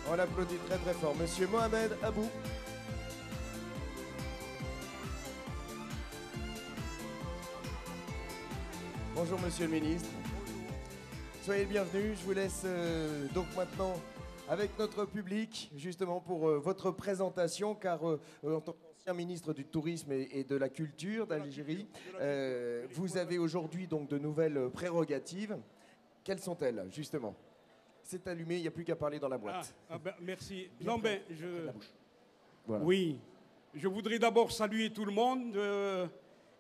On l'applaudit très très fort. Monsieur Mohamed Abou. Bonjour Monsieur le Ministre. Soyez le bienvenu. Je vous laisse donc maintenant avec notre public, justement pour votre présentation, car en tant qu'ancien ministre du Tourisme et de la Culture d'Algérie, vous avez aujourd'hui donc de nouvelles prérogatives. Quelles sont-elles, justement? C'est allumé, il n'y a plus qu'à parler dans la boîte. Merci. Bien non, près, ben, près de la bouche. Voilà. Oui, je voudrais d'abord saluer tout le monde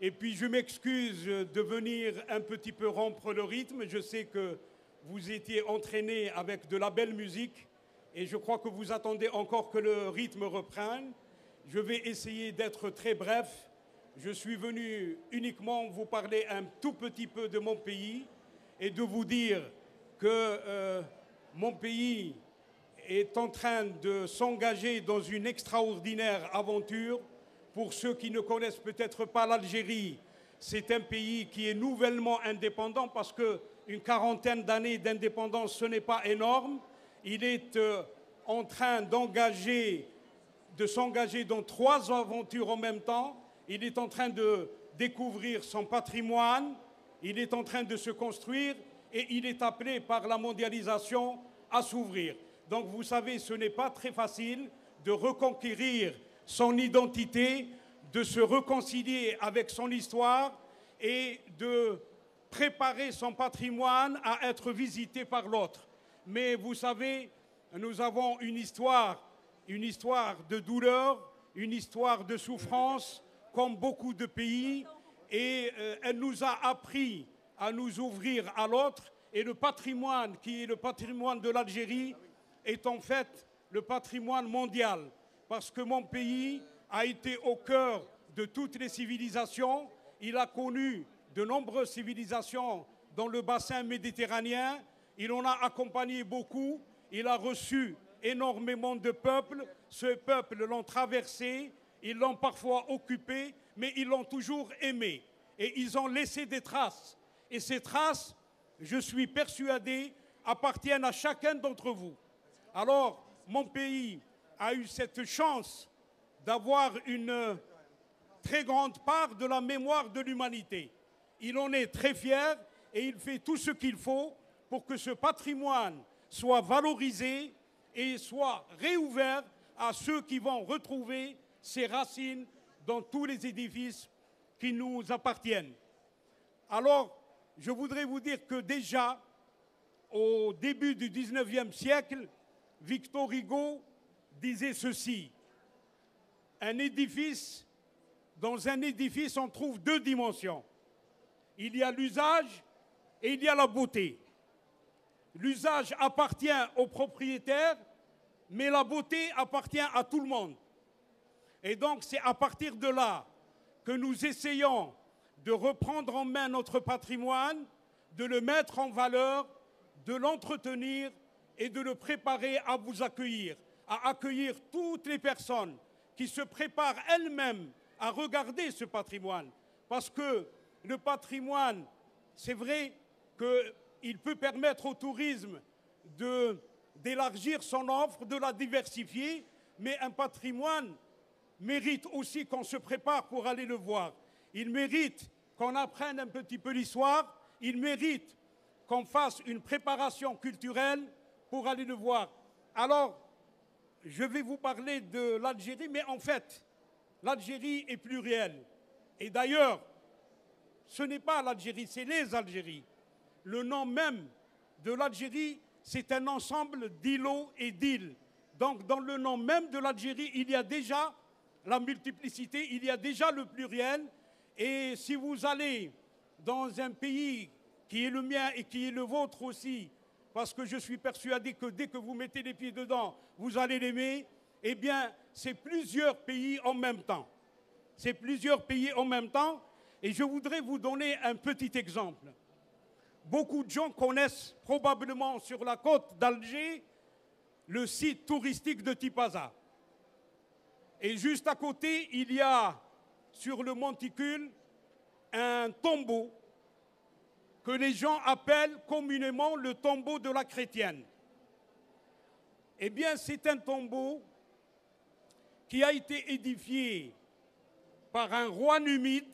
et puis je m'excuse de venir un petit peu rompre le rythme. Je sais que vous étiez entraîné avec de la belle musique et je crois que vous attendez encore que le rythme reprenne. Je vais essayer d'être très bref. Je suis venu uniquement vous parler un tout petit peu de mon pays et de vous dire que mon pays est en train de s'engager dans une extraordinaire aventure. Pour ceux qui ne connaissent peut-être pas l'Algérie, c'est un pays qui est nouvellement indépendant parce qu'une quarantaine d'années d'indépendance, ce n'est pas énorme. Il est en train de s'engager dans 3 aventures en même temps. Il est en train de découvrir son patrimoine, il est en train de se construire et il est appelé par la mondialisation à s'ouvrir. Donc vous savez, ce n'est pas très facile de reconquérir son identité, de se réconcilier avec son histoire et de préparer son patrimoine à être visité par l'autre. Mais vous savez, nous avons une histoire de douleur, une histoire de souffrance, comme beaucoup de pays, et elle nous a appris à nous ouvrir à l'autre. Et le patrimoine, qui est le patrimoine de l'Algérie, est en fait le patrimoine mondial. Parce que mon pays a été au cœur de toutes les civilisations. Il a connu de nombreuses civilisations dans le bassin méditerranéen. Il en a accompagné beaucoup. Il a reçu énormément de peuples. Ces peuples l'ont traversé. Ils l'ont parfois occupé, mais ils l'ont toujours aimé. Et ils ont laissé des traces. Et ces traces, je suis persuadé, appartiennent à chacun d'entre vous. Alors, mon pays a eu cette chance d'avoir une très grande part de la mémoire de l'humanité. Il en est très fier et il fait tout ce qu'il faut pour que ce patrimoine soit valorisé et soit réouvert à ceux qui vont retrouver ses racines dans tous les édifices qui nous appartiennent. Alors, je voudrais vous dire que déjà, au début du 19e siècle, Victor Hugo disait ceci: dans un édifice, on trouve 2 dimensions. Il y a l'usage et il y a la beauté. L'usage appartient au propriétaire, mais la beauté appartient à tout le monde. Et donc, c'est à partir de là que nous essayons de reprendre en main notre patrimoine, de le mettre en valeur, de l'entretenir et de le préparer à vous accueillir, à accueillir toutes les personnes qui se préparent elles-mêmes à regarder ce patrimoine. Parce que le patrimoine, c'est vrai qu'il peut permettre au tourisme d'élargir son offre, de la diversifier, mais un patrimoine mérite aussi qu'on se prépare pour aller le voir. Il mérite qu'on apprenne un petit peu l'histoire, il mérite qu'on fasse une préparation culturelle pour aller le voir. Alors, je vais vous parler de l'Algérie, mais en fait, l'Algérie est plurielle. Et d'ailleurs, ce n'est pas l'Algérie, c'est les Algéries. Le nom même de l'Algérie, c'est un ensemble d'îlots et d'îles. Donc, dans le nom même de l'Algérie, il y a déjà la multiplicité, il y a déjà le pluriel. Et si vous allez dans un pays qui est le mien et qui est le vôtre aussi, parce que je suis persuadé que dès que vous mettez les pieds dedans, vous allez l'aimer, eh bien, c'est plusieurs pays en même temps. C'est plusieurs pays en même temps. Et je voudrais vous donner un petit exemple. Beaucoup de gens connaissent probablement sur la côte d'Alger le site touristique de Tipaza. Et juste à côté, il y a sur le monticule un tombeau que les gens appellent communément le tombeau de la chrétienne. Eh bien, c'est un tombeau qui a été édifié par un roi numide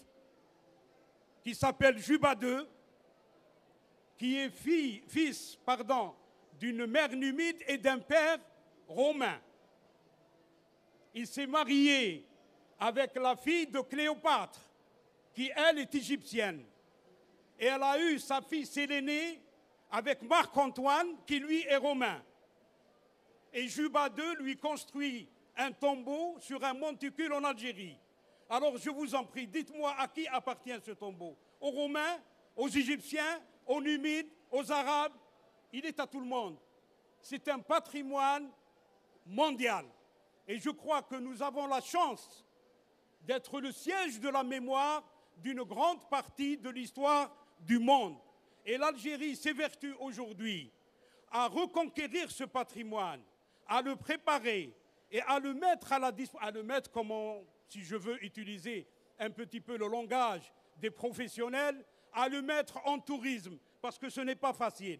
qui s'appelle Juba II, qui est fils d'une mère numide et d'un père romain. Il s'est marié avec la fille de Cléopâtre, qui, elle, est égyptienne. Et elle a eu sa fille Sélénée avec Marc-Antoine, qui, lui, est romain. Et Juba II lui construit un tombeau sur un monticule en Algérie. Alors, je vous en prie, dites-moi à qui appartient ce tombeau? Aux Romains, aux Égyptiens, aux Numides, aux Arabes? Il est à tout le monde. C'est un patrimoine mondial. Et je crois que nous avons la chance d'être le siège de la mémoire d'une grande partie de l'histoire du monde. Et l'Algérie s'évertue aujourd'hui à reconquérir ce patrimoine, à le préparer et à le mettre à la disposition, si je veux utiliser un petit peu le langage des professionnels, à le mettre en tourisme, parce que ce n'est pas facile.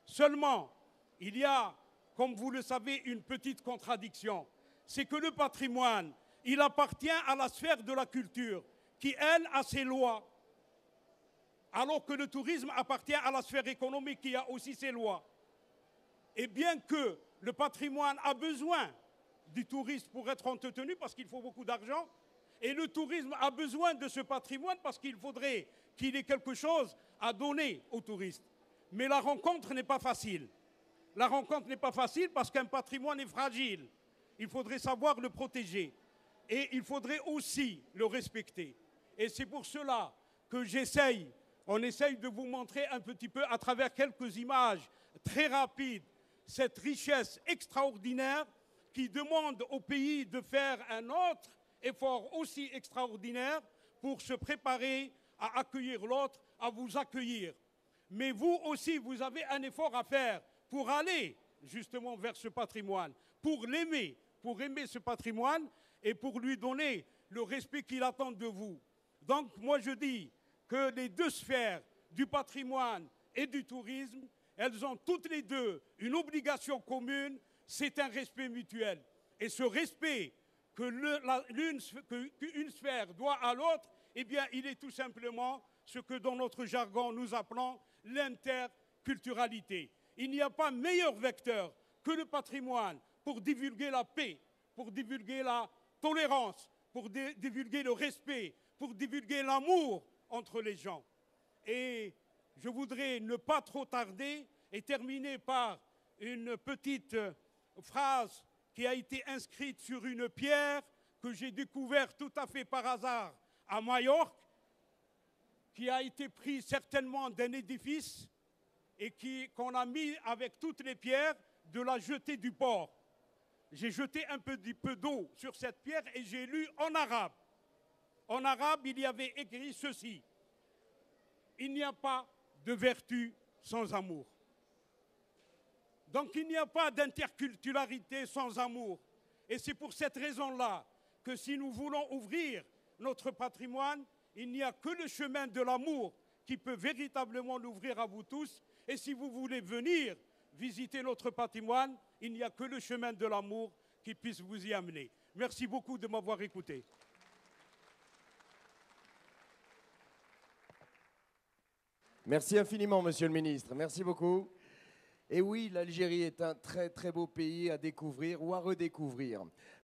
Seulement, il y a, comme vous le savez, une petite contradiction. C'est que le patrimoine, il appartient à la sphère de la culture, qui, elle, a ses lois, alors que le tourisme appartient à la sphère économique, qui a aussi ses lois. Et bien que le patrimoine a besoin du tourisme pour être entretenu, parce qu'il faut beaucoup d'argent, et le tourisme a besoin de ce patrimoine parce qu'il faudrait qu'il ait quelque chose à donner aux touristes. Mais la rencontre n'est pas facile. La rencontre n'est pas facile parce qu'un patrimoine est fragile. Il faudrait savoir le protéger. Et il faudrait aussi le respecter. Et c'est pour cela que on essaye de vous montrer un petit peu à travers quelques images très rapides cette richesse extraordinaire qui demande au pays de faire un autre effort aussi extraordinaire pour se préparer à accueillir l'autre, à vous accueillir. Mais vous aussi, vous avez un effort à faire pour aller justement vers ce patrimoine, pour l'aimer, pour aimer ce patrimoine et pour lui donner le respect qu'il attend de vous. Donc moi je dis que les deux sphères du patrimoine et du tourisme, elles ont toutes les deux une obligation commune, c'est un respect mutuel. Et ce respect qu'une sphère doit à l'autre, eh bien, il est tout simplement ce que dans notre jargon nous appelons l'interculturalité. Il n'y a pas meilleur vecteur que le patrimoine pour divulguer la paix, pour divulguer la tolérance, pour divulguer le respect, pour divulguer l'amour entre les gens. Et je voudrais ne pas trop tarder et terminer par une petite phrase qui a été inscrite sur une pierre que j'ai découverte tout à fait par hasard à Majorque, qui a été prise certainement d'un édifice et qu'on a mis avec toutes les pierres de la jetée du port. J'ai jeté un peu d'eau sur cette pierre et j'ai lu en arabe. En arabe, il y avait écrit ceci: il n'y a pas de vertu sans amour. Donc il n'y a pas d'interculturalité sans amour. Et c'est pour cette raison-là que si nous voulons ouvrir notre patrimoine, il n'y a que le chemin de l'amour qui peut véritablement l'ouvrir à vous tous. Et si vous voulez venir visiter notre patrimoine, il n'y a que le chemin de l'amour qui puisse vous y amener. Merci beaucoup de m'avoir écouté. Merci infiniment, Monsieur le Ministre. Merci beaucoup. Et oui, l'Algérie est un très très beau pays à découvrir ou à redécouvrir.